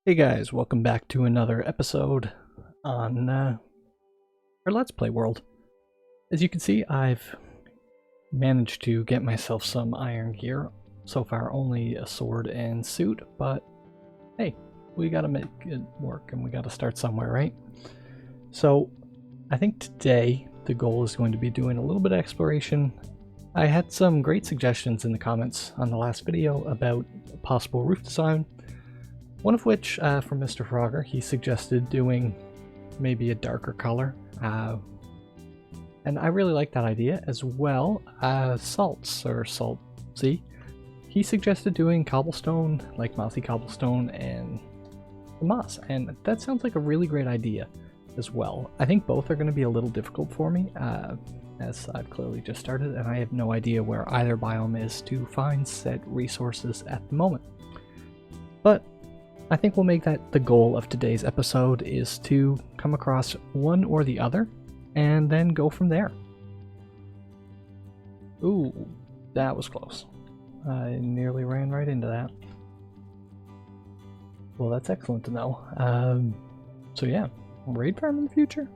Hey guys, welcome back to another episode on our Let's Play world. As you can see, I've managed to get myself some iron gear. So far only a sword and suit, but hey, we gotta make it work and we gotta start somewhere, right? So I think today the goal is going to be doing a little bit of exploration. I had some great suggestions in the comments on the last video about a possible roof design. One of which, from Mr. Frogger, he suggested doing maybe a darker color. And I really like that idea as well. Saltsy, he suggested doing cobblestone, like mossy cobblestone and moss. And that sounds like a really great idea as well. I think both are going to be a little difficult for me, as I've clearly just started, and I have no idea where either biome is to find said resources at the moment. But I think we'll make that the goal of today's episode, is to come across one or the other and then go from there. Ooh, that was close. I nearly ran right into that. Well, that's excellent to know. So yeah, raid farm in the future?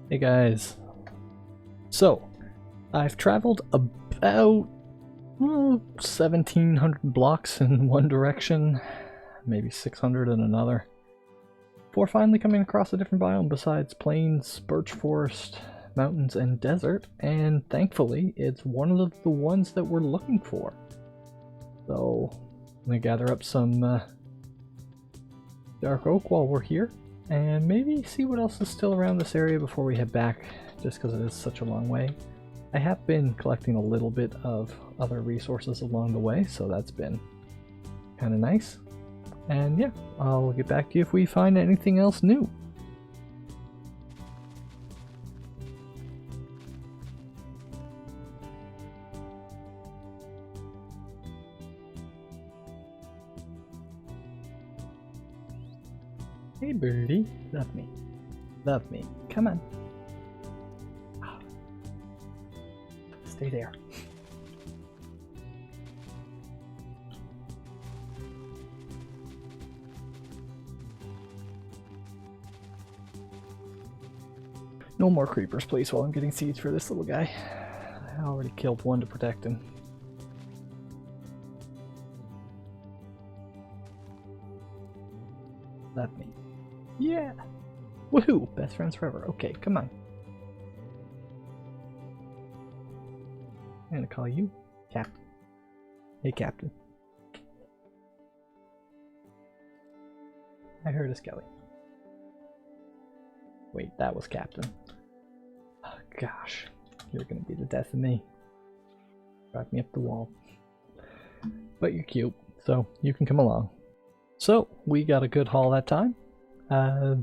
Hey guys. So, I've traveled about 1,700 blocks in one direction, maybe 600 in another, before finally coming across a different biome besides plains, birch forest, mountains, and desert, and thankfully it's one of the ones that we're looking for. So I'm gonna gather up some dark oak while we're here, and maybe see what else is still around this area before we head back, just because it is such a long way. I have been collecting a little bit of other resources along the way, so that's been kind of nice. And yeah, I'll get back to you if we find anything else new. Hey birdie, love me. Love me. Come on. Stay there. No more creepers, please, while I'm getting seeds for this little guy. I already killed one to protect him. Love me. Yeah! Woohoo! Best friends forever. Okay, come on. I'm gonna call you Captain. Hey, Captain. I heard a skelly. Wait, that was Captain. Oh, gosh, you're gonna be the death of me. Drive me up the wall. But you're cute, so you can come along. So, we got a good haul that time. Got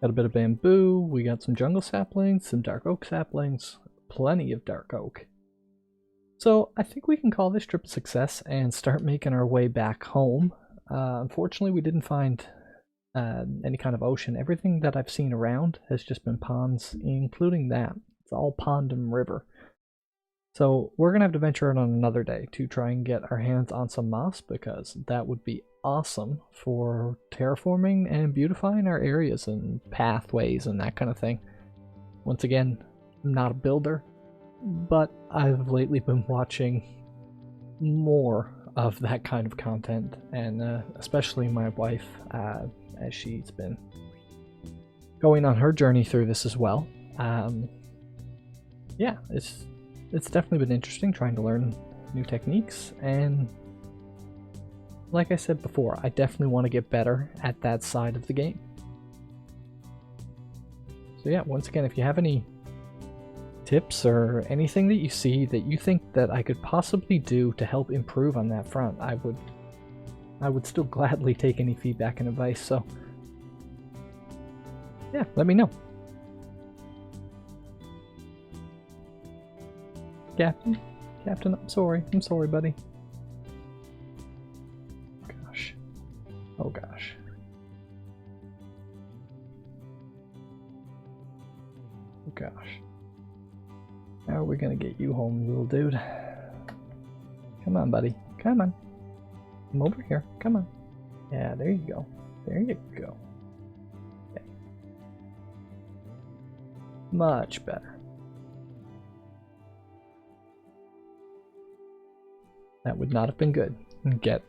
a bit of bamboo, we got some jungle saplings, some dark oak saplings, plenty of dark oak. So I think we can call this trip a success and start making our way back home. Unfortunately, we didn't find any kind of ocean. Everything that I've seen around has just been ponds, including that. It's all pond and river. So we're going to have to venture out on another day to try and get our hands on some moss, because that would be awesome for terraforming and beautifying our areas and pathways and that kind of thing. Once again, I'm not a builder, but I've lately been watching more of that kind of content, and especially my wife, as she's been going on her journey through this as well. Yeah, it's definitely been interesting trying to learn new techniques, and like I said before, I definitely want to get better at that side of the game. So yeah, once again, if you have any tips or anything that you see that you think that I could possibly do to help improve on that front, I would still gladly take any feedback and advice, so yeah, let me know. Captain, I'm sorry, buddy. Gosh. Oh gosh. Oh gosh. How are we gonna get you home, little dude? Come on, buddy. Come on. Come over here. Come on. Yeah, there you go. There you go. Okay. Much better. That would not have been good. And get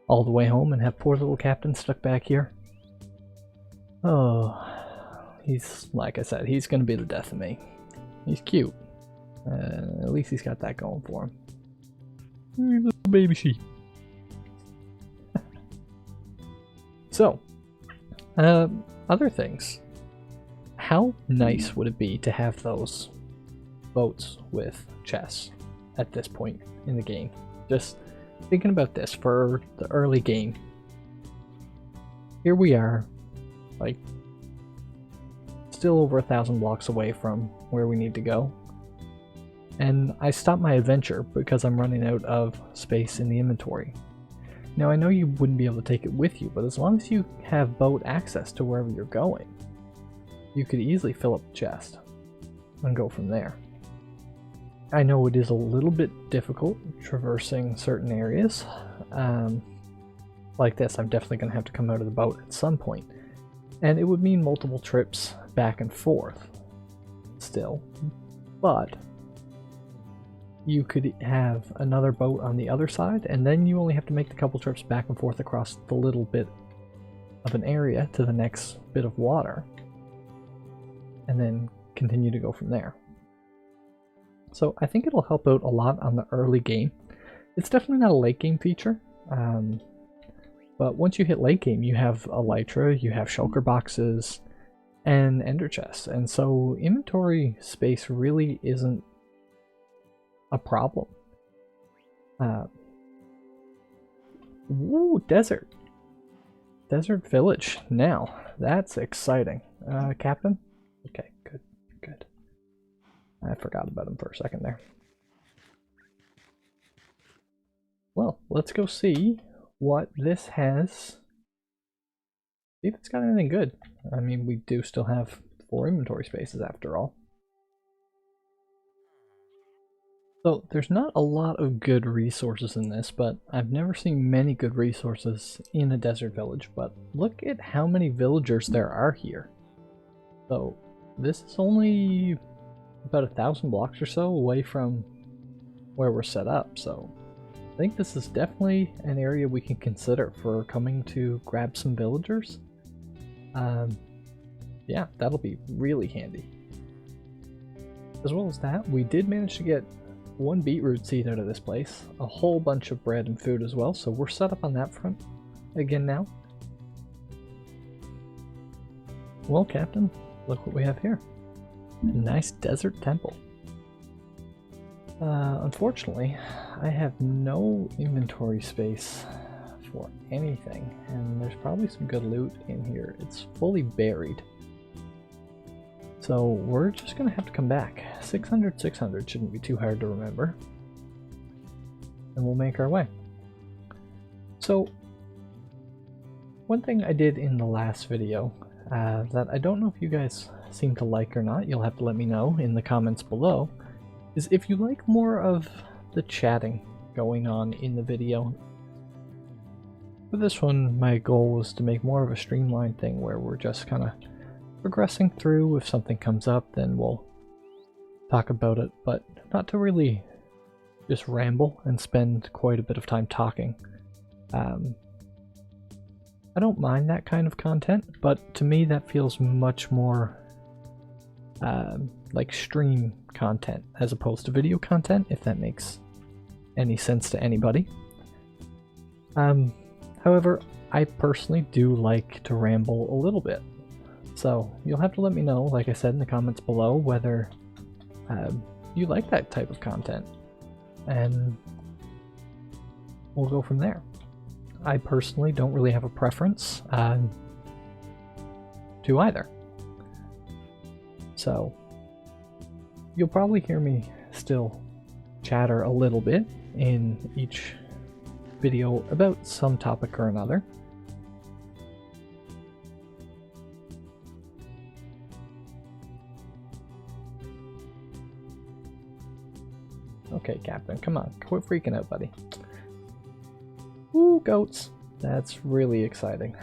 all the way home and have poor little Captain stuck back here. Oh, he's, like I said, he's gonna be the death of me. He's cute. At least he's got that going for him. Little baby sheep. So, other things. How nice would it be to have those boats with chests at this point in the game? Just thinking about this for the early game. Here we are, like, still over 1,000 blocks away from where we need to go. And I stopped my adventure because I'm running out of space in the inventory. Now I know you wouldn't be able to take it with you, but as long as you have boat access to wherever you're going, you could easily fill up the chest and go from there. I know it is a little bit difficult traversing certain areas. Like this, I'm definitely going to have to come out of the boat at some point. And it would mean multiple trips back and forth still. But you could have another boat on the other side, and then you only have to make the couple trips back and forth across the little bit of an area to the next bit of water. And then continue to go from there. So I think it'll help out a lot on the early game. It's definitely not a late game feature, but once you hit late game, you have elytra, you have shulker boxes, and ender chests, and so inventory space really isn't a problem. Ooh, desert village. Now that's exciting. Captain? Okay, good. I forgot about him for a second there. Well, let's go see what this has. See if it's got anything good. I mean, we do still have 4 inventory spaces after all. So there's not a lot of good resources in this, but I've never seen many good resources in a desert village. But look at how many villagers there are here. So this is only about 1,000 blocks or so away from where we're set up, so I think this is definitely an area we can consider for coming to grab some villagers. Yeah, that'll be really handy. As well as that, we did manage to get 1 beetroot seed out of this place, a whole bunch of bread and food as well, so we're set up on that front again now. Well, Captain, look what we have here. A nice desert temple. Unfortunately, I have no inventory space for anything, and there's probably some good loot in here. It's fully buried. So we're just gonna have to come back. 600 shouldn't be too hard to remember. And we'll make our way. So, one thing I did in the last video that I don't know if you guys seem to like or not, you'll have to let me know in the comments below, is if you like more of the chatting going on in the video. For this one, my goal was to make more of a streamlined thing where we're just kind of progressing through. If something comes up, then we'll talk about it, but not to really just ramble and spend quite a bit of time talking. I don't mind that kind of content, but to me that feels much more like stream content as opposed to video content, if that makes any sense to anybody. However, I personally do like to ramble a little bit, so you'll have to let me know, like I said in the comments below, whether you like that type of content, and we'll go from there. I personally don't really have a preference to either. So you'll probably hear me still chatter a little bit in each video about some topic or another. Okay, Captain, come on, quit freaking out, buddy. Ooh, goats. That's really exciting.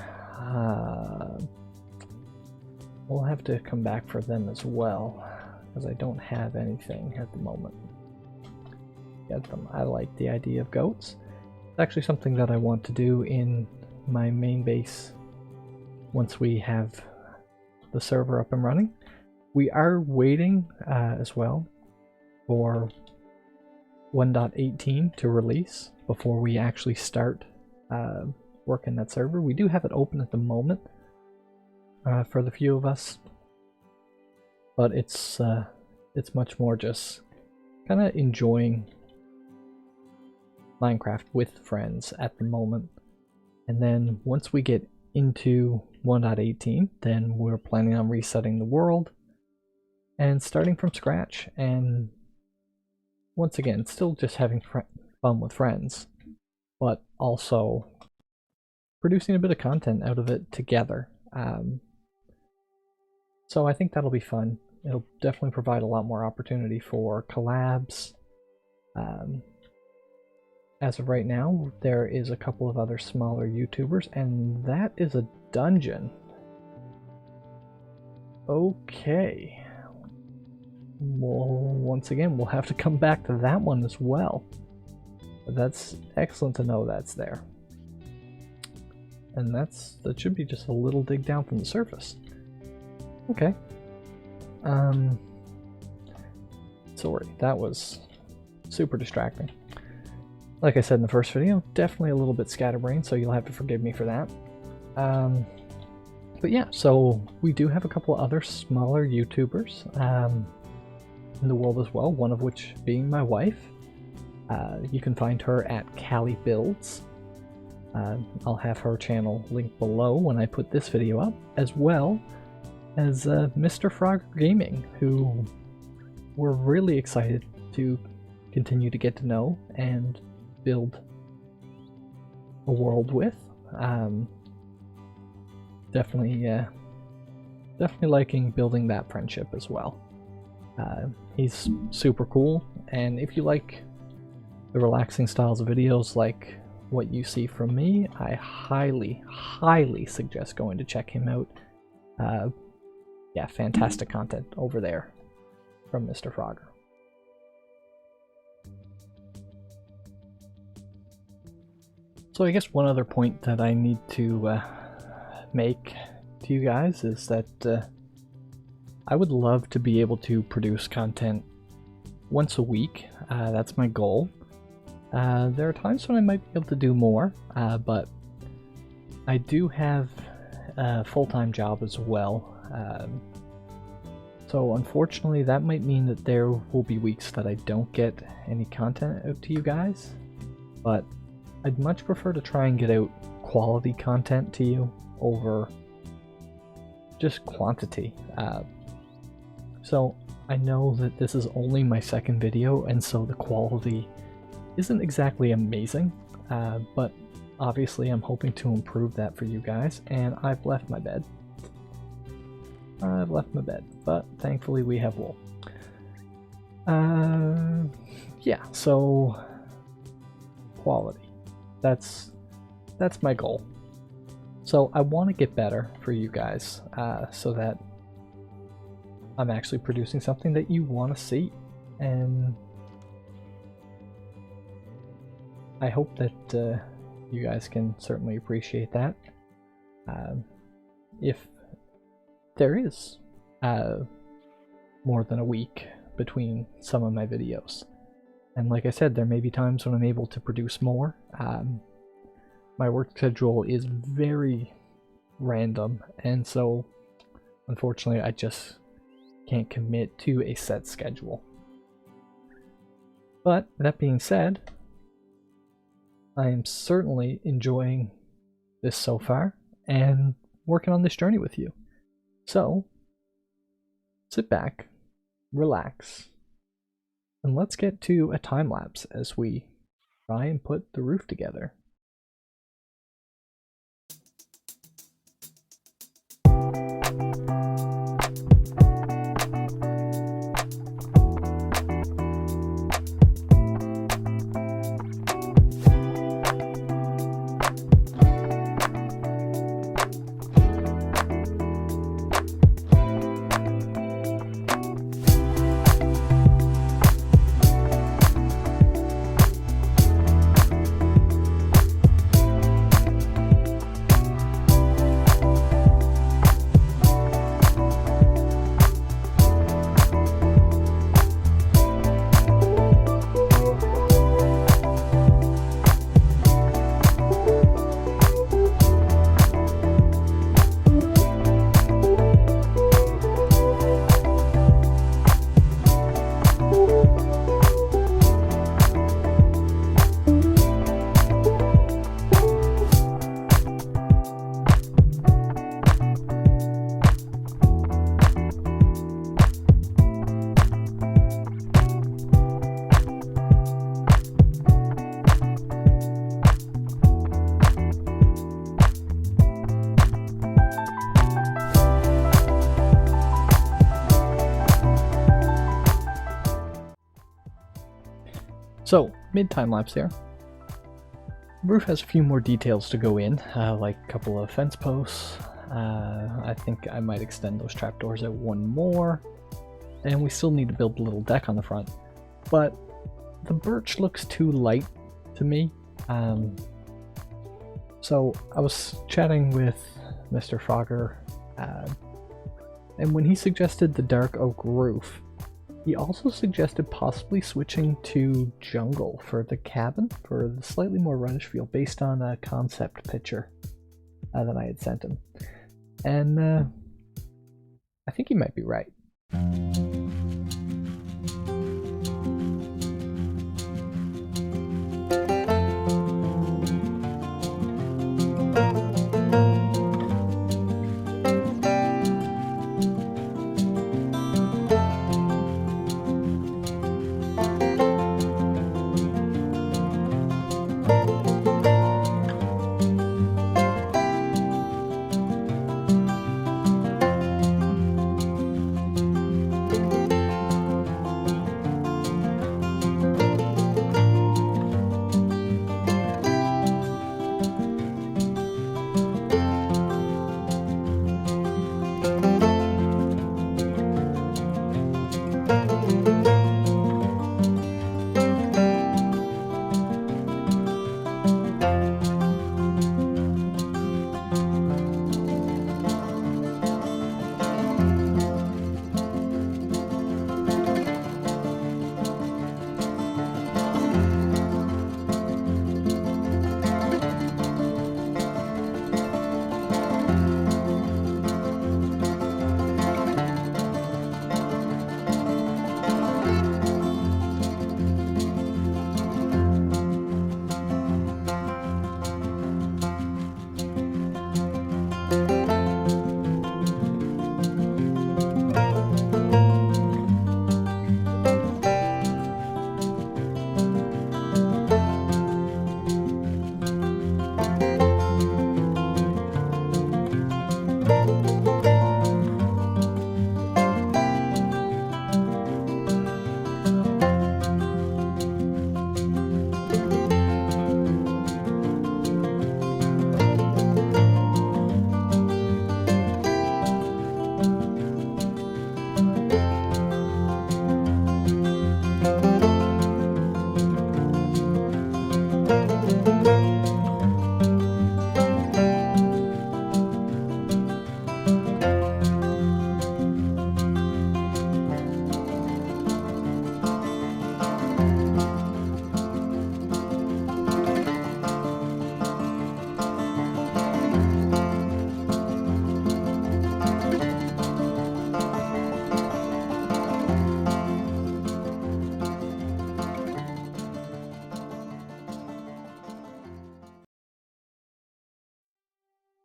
We'll have to come back for them as well, because I don't have anything at the moment. Get them. I like the idea of goats. It's actually something that I want to do in my main base once we have the server up and running. We are waiting as well for 1.18 to release before we actually start working that server. We do have it open at the moment for the few of us, but it's much more just kind of enjoying Minecraft with friends at the moment. And then once we get into 1.18, then we're planning on resetting the world and starting from scratch, and once again still just having fun with friends, but also producing a bit of content out of it together. So I think that'll be fun. It'll definitely provide a lot more opportunity for collabs. As of right now, there is a couple of other smaller YouTubers, and that is a dungeon. Okay. Well, once again, we'll have to come back to that one as well. But that's excellent to know that's there. And that should be just a little dig down from the surface. Okay. Sorry, that was super distracting. Like I said in the first video, definitely a little bit scatterbrained, so you'll have to forgive me for that. But yeah, so we do have a couple of other smaller YouTubers in the world as well, one of which being my wife. You can find her at Callie Builds. I'll have her channel linked below when I put this video up, as well as Mr. Frogger Gaming, who we're really excited to continue to get to know and build a world with. Definitely liking building that friendship as well. He's super cool, and if you like the relaxing styles of videos like what you see from me, I highly suggest going to check him out. Yeah, fantastic content over there from Mr. Frogger. So I guess one other point that I need to make to you guys is that I would love to be able to produce content once a week. That's my goal. There are times when I might be able to do more, but I do have a full-time job as well. So unfortunately that might mean that there will be weeks that I don't get any content out to you guys, but I'd much prefer to try and get out quality content to you over just quantity. So I know that this is only my second video, and so the quality isn't exactly amazing, but obviously I'm hoping to improve that for you guys, and I've left my bed. But thankfully we have wool. Yeah, so quality. That's my goal. So I want to get better for you guys, so that I'm actually producing something that you want to see, and I hope that you guys can certainly appreciate that. If there is more than a week between some of my videos, and like I said, there may be times when I'm able to produce more. My work schedule is very random, and so unfortunately I just can't commit to a set schedule. But that being said, I am certainly enjoying this so far and working on this journey with you. So sit back, relax, and let's get to a time lapse as we try and put the roof together. So, mid-time lapse here. Roof has a few more details to go in, like a couple of fence posts. I think I might extend those trapdoors out one more. And we still need to build a little deck on the front. But the birch looks too light to me. So I was chatting with Mr. Frogger, and when he suggested the dark oak roof, he also suggested possibly switching to jungle for the cabin for the slightly more reddish feel based on a concept picture that I had sent him. And I think he might be right.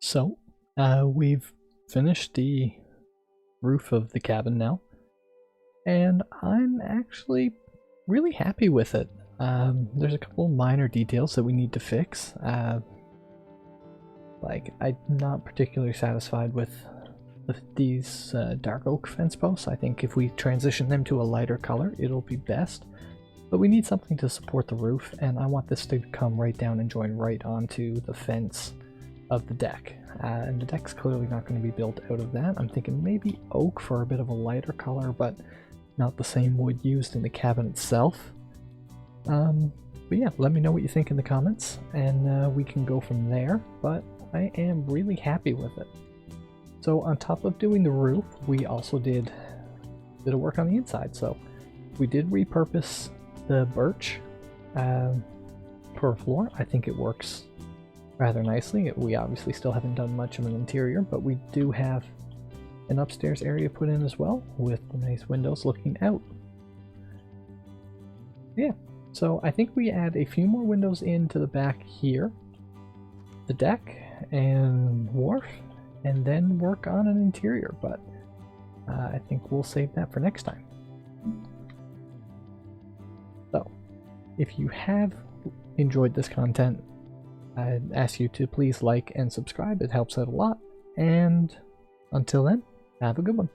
So, we've finished the roof of the cabin now, and I'm actually really happy with it. There's a couple minor details that we need to fix. Like, I'm not particularly satisfied with these dark oak fence posts. I think if we transition them to a lighter color, it'll be best. But we need something to support the roof, and I want this to come right down and join right onto the fence of the deck. And the deck's clearly not going to be built out of that. I'm thinking maybe oak for a bit of a lighter color, but not the same wood used in the cabin itself. But yeah, let me know what you think in the comments, and we can go from there. But I am really happy with it. So on top of doing the roof, we also did a bit of work on the inside. So we did repurpose the birch for a floor. I think it works rather nicely. We obviously still haven't done much of an interior, but we do have an upstairs area put in as well with the nice windows looking out. Yeah, so I think we add a few more windows into the back here, the deck and wharf, and then work on an interior, but I think we'll save that for next time. So if you have enjoyed this content, I'd ask you to please like and subscribe. It helps out a lot. And until then, have a good one.